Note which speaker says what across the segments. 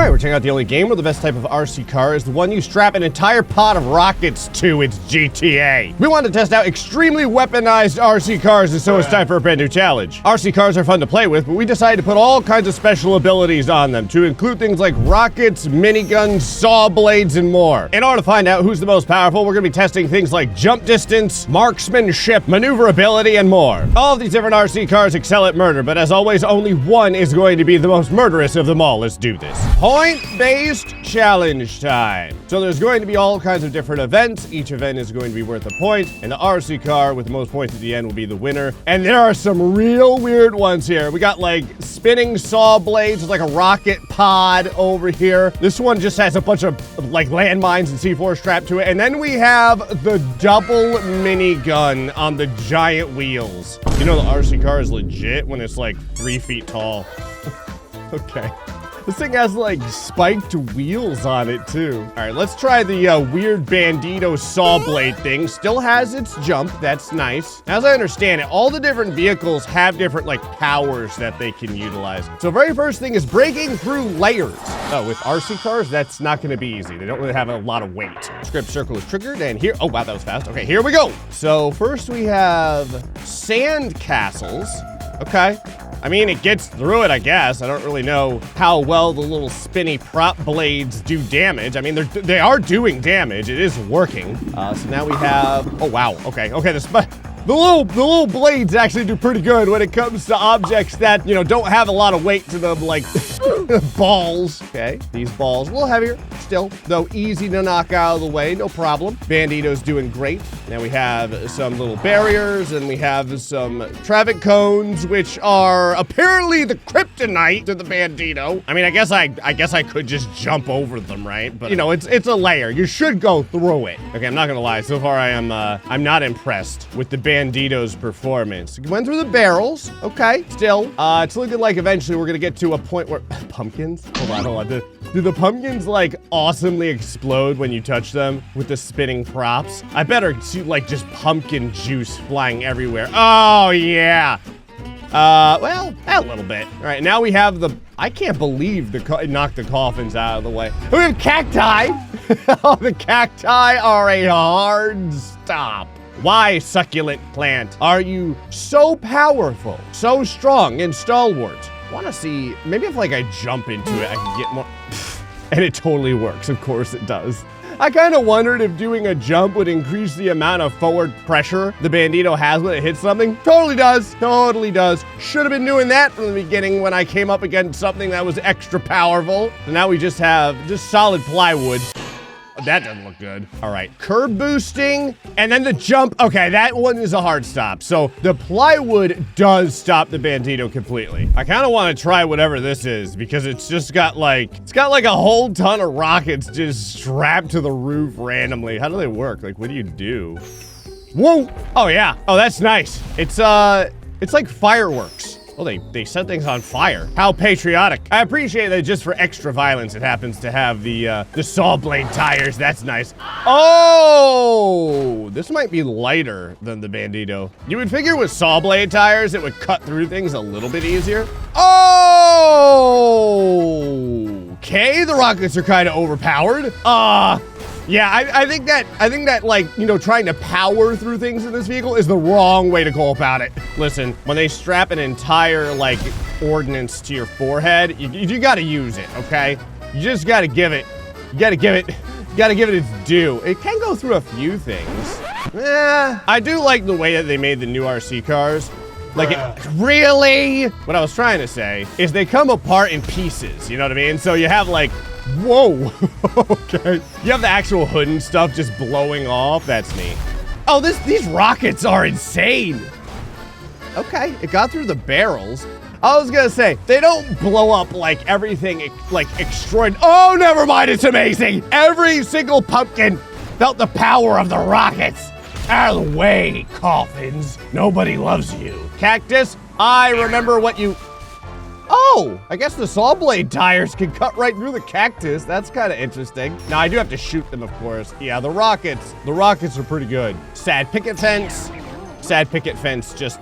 Speaker 1: All right, we're checking out the only game where the best type of RC car is the one you strap an entire pod of rockets to. It's GTA. We wanted to test out extremely weaponized RC cars, and so it's time for a brand new challenge. RC cars are fun to play with, but we decided to put all kinds of special abilities on them to include things like rockets, miniguns, saw blades, and more. In order to find out who's the most powerful, we're going to be testing things like jump distance, marksmanship, maneuverability, and more. All of these different RC cars excel at murder, but as always, only one is going to be the most murderous of them all. Let's do this. Point-based challenge time. So there's going to be all kinds of different events. Each event is going to be worth a point, and the RC car with the most points at the end will be the winner. And there are some real weird ones here. We got like spinning saw blades, like a rocket pod over here. This one just has a bunch of like landmines and C4 strapped to it. And then we have the double minigun on the giant wheels. You know the RC car is legit when it's like 3 feet tall. Okay. This thing has like spiked wheels on it too. All right, let's try the weird bandito saw blade thing. Still has its jump, that's nice. As I understand it, all the different vehicles have different like powers that they can utilize. So very first thing is breaking through layers. Oh, with RC cars, that's not gonna be easy. They don't really have a lot of weight. Script circle is triggered and here, oh wow, that was fast. Okay, here we go. So first we have sand castles. Okay. I mean, it gets through it, I guess. I don't really know how well the little spinny prop blades do damage. I mean, they are doing damage. It is working. So now we have, oh wow, okay, the little blades actually do pretty good when it comes to objects that, you know, don't have a lot of weight to them, like balls. Okay, these balls a little heavier still, though easy to knock out of the way, no problem. Bandito's doing great. Now we have some little barriers and we have some traffic cones, which are apparently the kryptonite to the Bandito. I mean, I guess I could just jump over them, right? But you know, it's a layer. You should go through it. Okay, I'm not gonna lie. So far, I'm not impressed with the Bandito's performance. Went through the barrels. Okay, still, it's looking like eventually we're gonna get to a point where pumpkins. Hold on. Do the pumpkins like awesomely explode when you touch them with the spinning props? I better see like just pumpkin juice flying everywhere. Oh yeah. Well, a little bit. All right, now we have the, I can't believe it knocked the coffins out of the way. We have cacti. Oh, the cacti are a hard stop. Why, succulent plant, are you so powerful, so strong and stalwart? I want to see, maybe if like I jump into it, I can get more, and it totally works. Of course it does. I kind of wondered if doing a jump would increase the amount of forward pressure the Bandito has when it hits something. Totally does. Totally does. Should have been doing that from the beginning when I came up against something that was extra powerful. So now we just have solid plywood. That doesn't look good. All right, curb boosting, and then the jump. Okay, that one is a hard stop. So the plywood does stop the Bandito completely. I kind of want to try whatever this is because it's just got like, a whole ton of rockets just strapped to the roof randomly. How do they work? Like, what do you do? Whoa! Oh yeah. Oh, that's nice. It's like fireworks. Oh, they set things on fire. How patriotic. I appreciate that just for extra violence, it happens to have the saw blade tires. That's nice. Oh, this might be lighter than the Bandito. You would figure with saw blade tires, it would cut through things a little bit easier. Oh, okay, the rockets are kind of overpowered. Yeah, I think that like, you know, trying to power through things in this vehicle is the wrong way to go about it. Listen, when they strap an entire like ordnance to your forehead, you gotta use it, okay? You just gotta give it its due. It can go through a few things. I do like the way that they made the new RC cars. Like, really? What I was trying to say is they come apart in pieces, you know what I mean? So you have like, whoa, okay. You have the actual hood and stuff just blowing off. That's neat. Oh, these rockets are insane. Okay, it got through the barrels. I was gonna say, they don't blow up like everything, like extraordinary. Oh, never mind, it's amazing. Every single pumpkin felt the power of the rockets. Out of the way, coffins. Nobody loves you. Cactus, I remember what you... Oh, I guess the saw blade tires can cut right through the cactus. That's kind of interesting. Now, I do have to shoot them, of course. Yeah, the rockets are pretty good. Sad picket fence just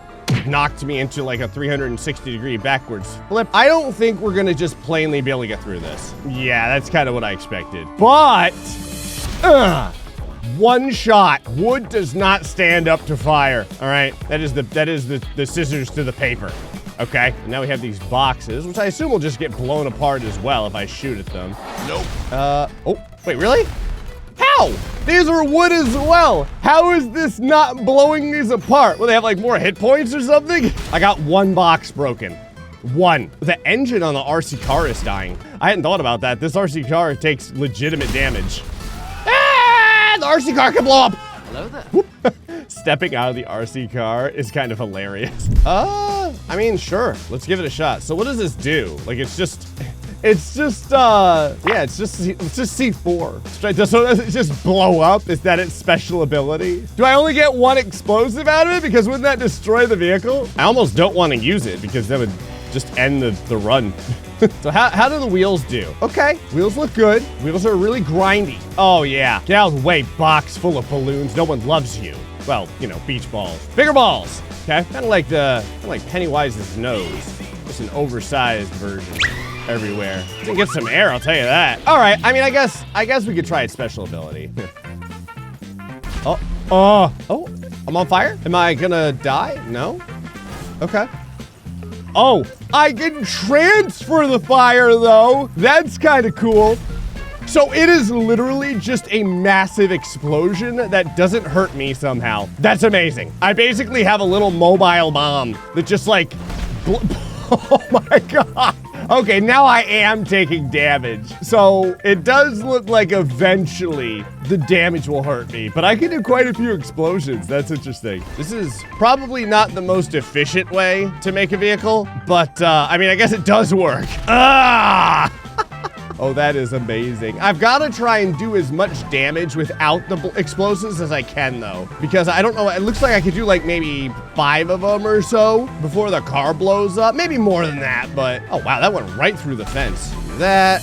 Speaker 1: knocked me into like a 360-degree backwards flip. I don't think we're gonna just plainly be able to get through this. Yeah, that's kind of what I expected. But, one shot. Wood does not stand up to fire. All right, that is the scissors to the paper. Okay, and now we have these boxes, which I assume will just get blown apart as well if I shoot at them. Nope. Oh, wait, really? How? These are wood as well. How is this not blowing these apart? Well, they have like more hit points or something? I got one box broken. One. The engine on the RC car is dying. I hadn't thought about that. This RC car takes legitimate damage. Ah, the RC car can blow up.
Speaker 2: Hello there.
Speaker 1: Whoop. Stepping out of the RC car is kind of hilarious. I mean, sure. Let's give it a shot. So what does this do? Like, it's just C4. So does it just blow up? Is that its special ability? Do I only get one explosive out of it? Because wouldn't that destroy the vehicle? I almost don't want to use it because that would just end the run. So how do the wheels do? Okay, wheels look good. Wheels are really grindy. Oh yeah, get out of the way, box full of balloons. No one loves you. Well, you know, beach balls. Bigger balls, okay? Kind of like Pennywise's nose. Just an oversized version everywhere. Didn't get some air, I'll tell you that. All right, I mean, I guess we could try its special ability. Oh, I'm on fire? Am I gonna die? No? Okay. Oh, I can transfer the fire though. That's kind of cool. So it is literally just a massive explosion that doesn't hurt me somehow. That's amazing. I basically have a little mobile bomb that just like, oh my God. Okay, now I am taking damage. So it does look like eventually the damage will hurt me, but I can do quite a few explosions. That's interesting. This is probably not the most efficient way to make a vehicle, but I mean, I guess it does work. Ah! Oh, that is amazing. I've got to try and do as much damage without the explosives as I can, though. Because I don't know, it looks like I could do like maybe 5 of them or so before the car blows up. Maybe more than that, but oh wow, that went right through the fence. That,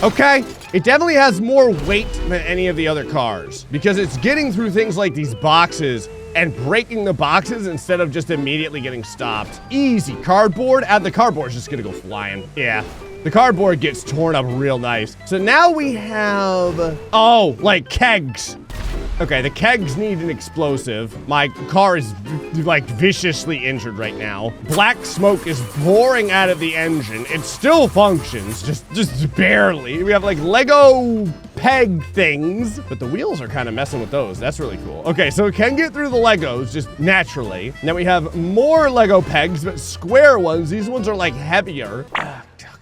Speaker 1: okay. It definitely has more weight than any of the other cars because it's getting through things like these boxes and breaking the boxes instead of just immediately getting stopped. Easy. Cardboard, and the cardboard's just gonna go flying. Yeah. The cardboard gets torn up real nice. So now we have, oh, like kegs. Okay, the kegs need an explosive. My car is like viciously injured right now. Black smoke is pouring out of the engine. It still functions, just barely. We have like Lego peg things, but the wheels are kind of messing with those. That's really cool. Okay, so it can get through the Legos just naturally. Now we have more Lego pegs, but square ones. These ones are like heavier.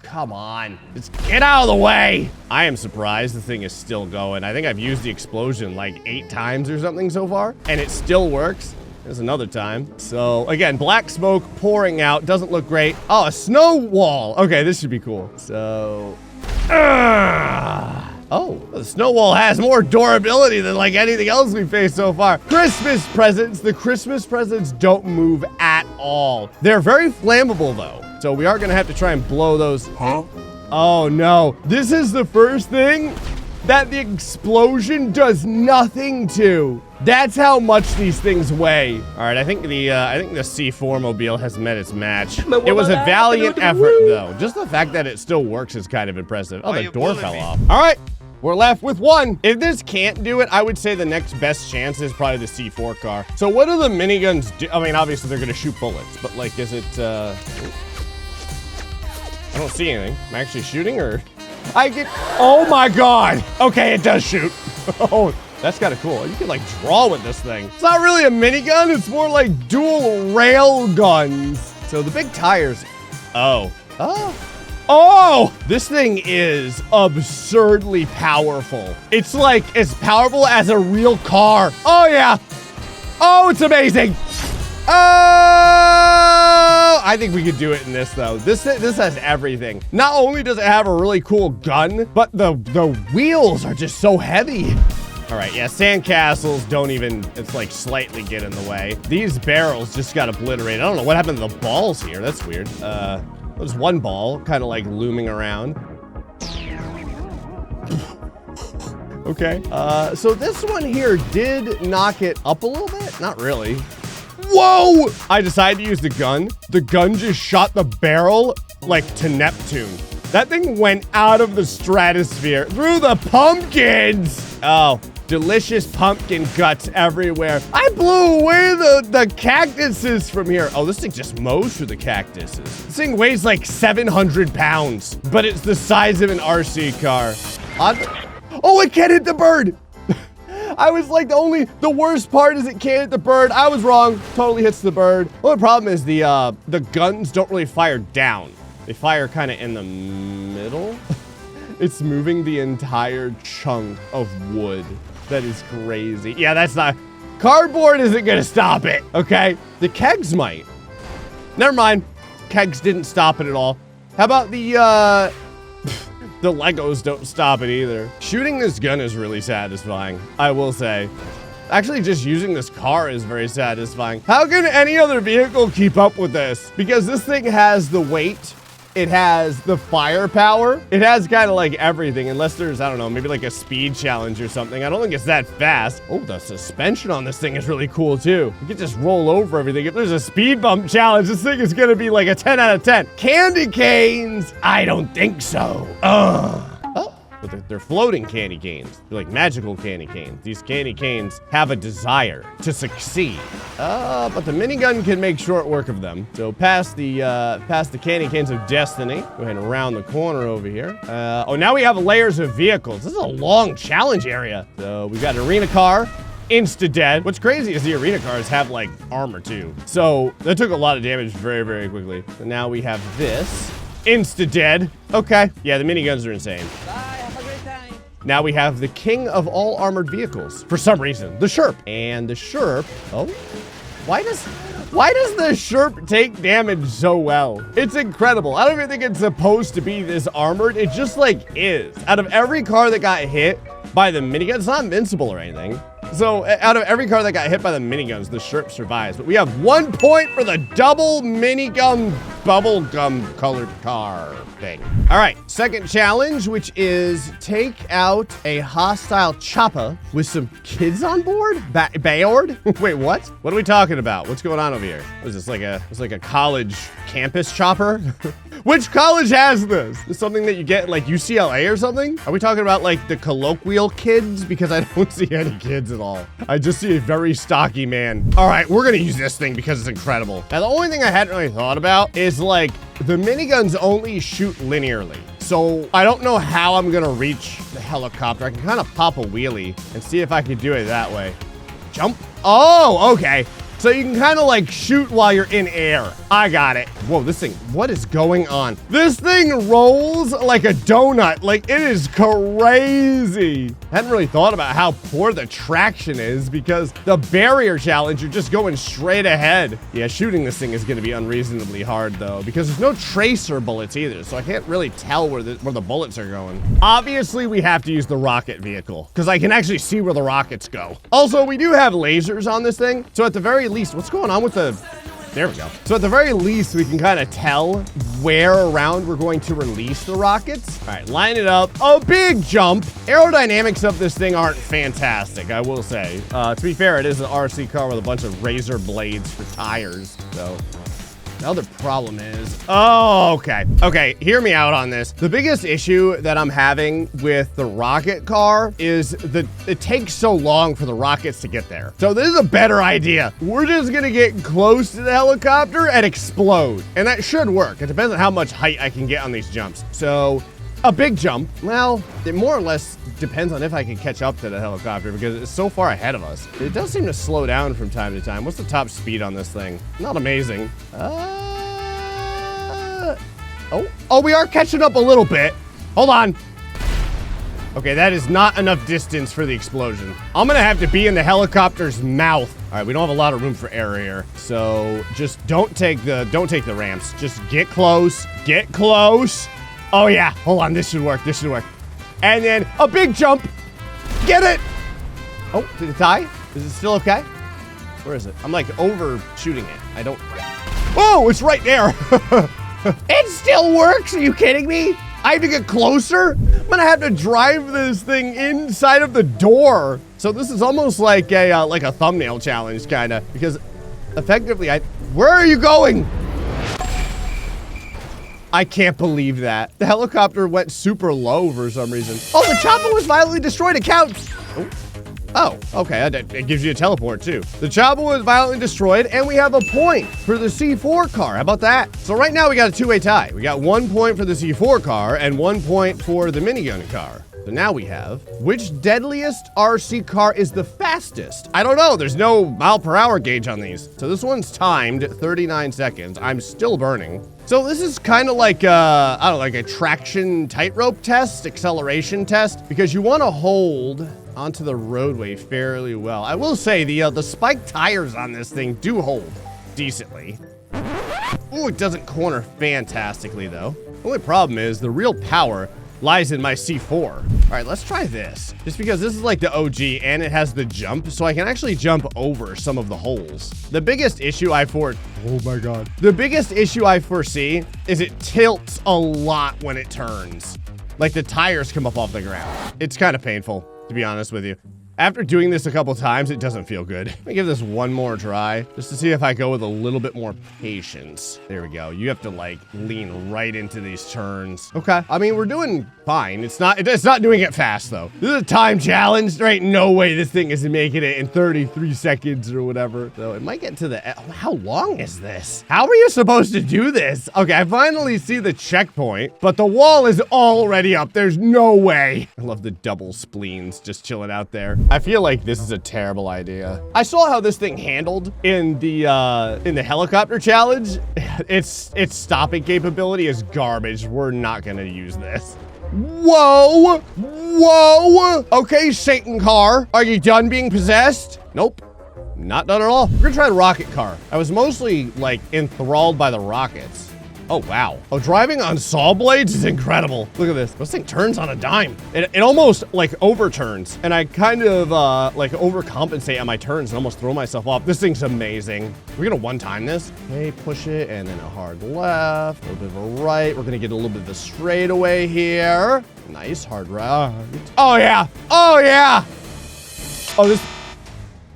Speaker 1: Come on, just get out of the way. I am surprised the thing is still going. I think I've used the explosion like 8 times or something so far, and it still works. There's another time. So again, black smoke pouring out, doesn't look great. Oh, a snow wall. Okay, this should be cool. So, oh, the snow wall has more durability than like anything else we've faced so far. Christmas presents. The Christmas presents don't move at all. They're very flammable though. So we are gonna have to try and blow those. Huh? Oh no. This is the first thing that the explosion does nothing to. That's how much these things weigh. All right, I think the C4 mobile has met its match. It was a valiant effort though. Just the fact that it still works is kind of impressive. Oh, the door fell off. All right. We're left with one. If this can't do it, I would say the next best chance is probably the C4 car. So what do the miniguns do? I mean, obviously they're gonna shoot bullets, but like, is it, I don't see anything. Am I actually shooting or? Oh my God. Okay, it does shoot. Oh, that's kind of cool. You can like draw with this thing. It's not really a minigun. It's more like dual rail guns. So the big tires. Oh, this thing is absurdly powerful. It's like as powerful as a real car. Oh yeah. Oh, it's amazing. Oh, I think we could do it in this though. This has everything. Not only does it have a really cool gun, but the wheels are just so heavy. All right, yeah, sandcastles don't even, it's like slightly get in the way. These barrels just got obliterated. I don't know what happened to the balls here. That's weird. There's one ball kind of like looming around. Okay, so this one here did knock it up a little bit. Not really. Whoa! I decided to use the gun. The gun just shot the barrel like to Neptune. That thing went out of the stratosphere through the pumpkins. Oh, delicious pumpkin guts everywhere. I blew away the cactuses from here. Oh, this thing just mows through the cactuses. This thing weighs like 700 pounds, but it's the size of an RC car. Oh, it can't hit the bird. I was like, the worst part is it can't hit the bird. I was wrong. Totally hits the bird. Well, the problem is the guns don't really fire down. They fire kind of in the middle. It's moving the entire chunk of wood. That is crazy. Yeah, that's not... Cardboard isn't gonna stop it, okay? The kegs might. Never mind. Kegs didn't stop it at all. How about the Legos don't stop it either. Shooting this gun is really satisfying, I will say. Actually, just using this car is very satisfying. How can any other vehicle keep up with this? Because this thing has the weight. It has the firepower. It has kind of like everything, unless there's, I don't know, maybe like a speed challenge or something. I don't think it's that fast. Oh, the suspension on this thing is really cool too. You can just roll over everything. If there's a speed bump challenge, this thing is gonna be like a 10 out of 10. Candy canes? I don't think so. Ugh. But they're floating candy canes. They're like magical candy canes. These candy canes have a desire to succeed. But the minigun can make short work of them. So past the candy canes of destiny. Go ahead and round the corner over here. Oh, now we have layers of vehicles. This is a long challenge area. So we've got an arena car. Insta-dead. What's crazy is the arena cars have like armor too. So that took a lot of damage very, very quickly. So now we have this. Insta-dead. Okay. Yeah, the miniguns are insane. Now we have the king of all armored vehicles. For some reason, the Sherp. And the Sherp, oh, why does the Sherp take damage so well? It's incredible. I don't even think it's supposed to be this armored. It just like is. Out of every car that got hit by the minigun, it's not invincible or anything. So out of every car that got hit by the miniguns, the Sherp survives. But we have 1 point for the double minigun bubblegum colored car thing. All right, second challenge, which is take out a hostile chopper with some kids on board? Bayored? Wait, what? What are we talking about? What's going on over here? What is this, like a college campus chopper? Which college has this? Is something that you get like UCLA or something? Are we talking about like the colloquial kids? Because I don't see any kids at all. I just see a very stocky man. All right, we're gonna use this thing because it's incredible. Now, the only thing I hadn't really thought about is like the miniguns only shoot linearly. So I don't know how I'm gonna reach the helicopter. I can kind of pop a wheelie and see if I can do it that way. Jump. Oh, okay. So you can kind of like shoot while you're in air. I got it. Whoa, this thing, what is going on? This thing rolls like a donut. Like, it is crazy. I hadn't really thought about how poor the traction is because the barrier challenge, you're just going straight ahead. Yeah, shooting this thing is gonna be unreasonably hard though, because there's no tracer bullets either, so I can't really tell where the bullets are going. Obviously, we have to use the rocket vehicle because I can actually see where the rockets go. Also, we do have lasers on this thing, so at the very least, what's going on with the... There we go. So at the very least, we can kind of tell where around we're going to release the rockets. All right, line it up. A big jump. Aerodynamics of this thing aren't fantastic, I will say. To be fair, it is an RC car with a bunch of razor blades for tires, so... The other problem is, oh, okay. Okay, hear me out on this. The biggest issue that I'm having with the rocket car is that it takes so long for the rockets to get there. So this is a better idea. We're just gonna get close to the helicopter and explode. And that should work. It depends on how much height I can get on these jumps. So a big jump, well, it more or less depends on if I can catch up to the helicopter because it's so far ahead of us. It does seem to slow down from time to time. What's the top speed on this thing? Not amazing. Oh, we are catching up a little bit. Hold on. Okay, that is not enough distance for the explosion. I'm gonna have to be in the helicopter's mouth. All right, we don't have a lot of room for error here. So just don't take the ramps. Just get close, get close. Oh yeah, hold on, this should work, this should work. And then a big jump. Get it. Oh, did it die? Is it still okay? Where is it? I'm like overshooting it. I don't... Oh, it's right there. It still works, are you kidding me? I have to get closer? I'm gonna have to drive this thing inside of the door. So this is almost like a thumbnail challenge, kinda, because effectively, where are you going? I can't believe that. The helicopter went super low for some reason. Oh, the chopper was violently destroyed. It counts. Oh, okay. It gives you a teleport too. The chopper was violently destroyed, and we have a point for the C4 car. How about that? So right now we got a two-way tie. We got 1 point for the C4 car and 1 point for the minigun car. So now we have, which deadliest RC car is the fastest? I don't know. There's no mile per hour gauge on these. So this one's timed 39 seconds. I'm still burning. So this is kind of like I don't know, like a traction tightrope test, acceleration test, because you want to hold onto the roadway fairly well. I will say the spiked tires on this thing do hold decently. Ooh, it doesn't corner fantastically though. The only problem is the real power lies in my C4. All right, let's try this. Just because this is like the OG and it has the jump, so I can actually jump over some of the holes. The biggest issue The biggest issue I foresee is it tilts a lot when it turns. Like the tires come up off the ground. It's kind of painful, to be honest with you. After doing this a couple times, it doesn't feel good. Let me give this one more try, just to see if I go with a little bit more patience. There we go. You have to like lean right into these turns. Okay. I mean, we're doing fine. It's not doing it fast though. This is a time challenge. There ain't no way this thing is making it in 33 seconds or whatever. So it might get to the, how long is this? How are you supposed to do this? Okay, I finally see the checkpoint, but the wall is already up. There's no way. I love the double spleens just chilling out there. I feel like this is a terrible idea. I saw how this thing handled in the helicopter challenge. Its stopping capability is garbage. We're not gonna use this. Whoa! Whoa! Okay, Satan car. Are you done being possessed? Nope. Not done at all. We're gonna try the rocket car. I was mostly like enthralled by the rockets. Oh, wow. Oh, driving on saw blades is incredible. Look at this. This thing turns on a dime. It almost like overturns. And I kind of like overcompensate on my turns and almost throw myself off. This thing's amazing. We're gonna one-time this. Okay, push it and then a hard left, a little bit of a right. We're gonna get a little bit of a straightaway here. Nice, hard right. Oh, yeah. Oh, yeah. Oh, this.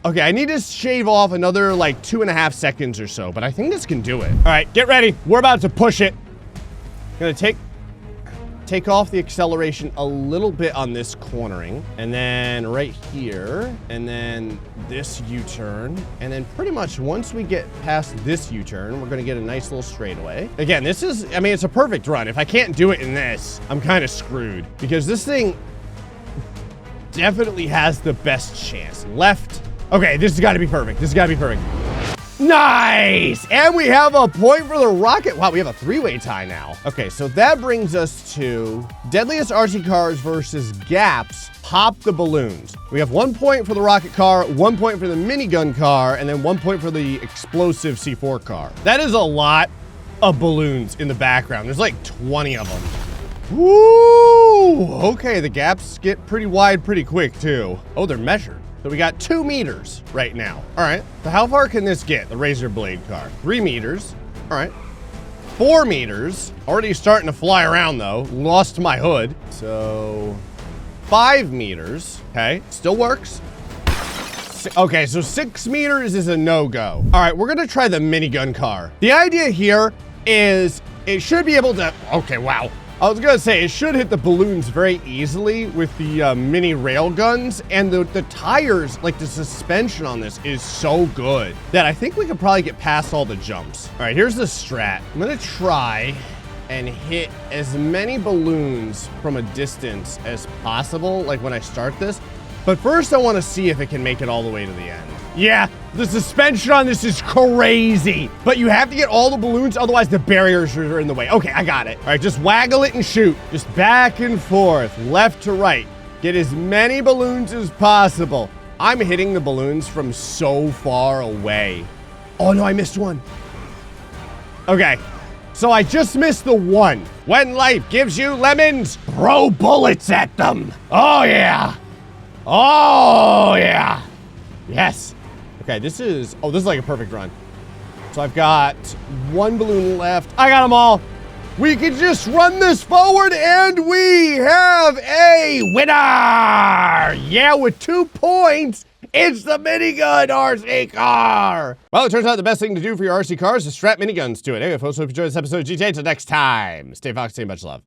Speaker 1: Okay, I need to shave off another like 2.5 seconds or so, but I think this can do it. All right, get ready. We're about to push it. Gonna take off the acceleration a little bit on this cornering, and then right here, and then this U-turn, and then pretty much once we get past this U-turn, we're gonna get a nice little straightaway. Again, this is, I mean, it's a perfect run. If I can't do it in this, I'm kind of screwed because this thing definitely has the best chance. Left. Okay, this has got to be perfect. This has got to be perfect. Nice! And we have a point for the rocket. Wow, we have a three-way tie now. Okay, so that brings us to deadliest RC cars versus gaps. Pop the balloons. We have 1 point for the rocket car, 1 point for the minigun car, and then 1 point for the explosive C4 car. That is a lot of balloons in the background. There's like 20 of them. Woo! Okay, the gaps get pretty wide pretty quick too. Oh, they're measured. So we got 2 meters right now. All right, so how far can this get, the Razor Blade car? 3 meters, all right. 4 meters, already starting to fly around though. Lost my hood, so 5 meters, okay, still works. Okay, so 6 meters is a no-go. All right, we're gonna try the minigun car. The idea here is it should be able to, okay, wow. I was gonna say, it should hit the balloons very easily with the mini rail guns, and the tires, like the suspension on this is so good that I think we could probably get past all the jumps. All right, here's the strat. I'm gonna try and hit as many balloons from a distance as possible, like when I start this. But first I wanna see if it can make it all the way to the end. Yeah, the suspension on this is crazy, but you have to get all the balloons, otherwise the barriers are in the way. Okay, I got it. All right, just waggle it and shoot. Just back and forth, left to right. Get as many balloons as possible. I'm hitting the balloons from so far away. Oh no, I missed one. Okay, so I just missed the one. When life gives you lemons, throw bullets at them. Oh yeah. Oh yeah. Yes. Okay, this is like a perfect run. So I've got 1 balloon left. I got them all. We can just run this forward and we have a winner. Yeah, with 2 points It's the minigun RC car! Well, it turns out the best thing to do for your RC car is to strap miniguns to it. Anyway, folks, hope you enjoyed this episode of GTA. Until next time, stay foxy and much love.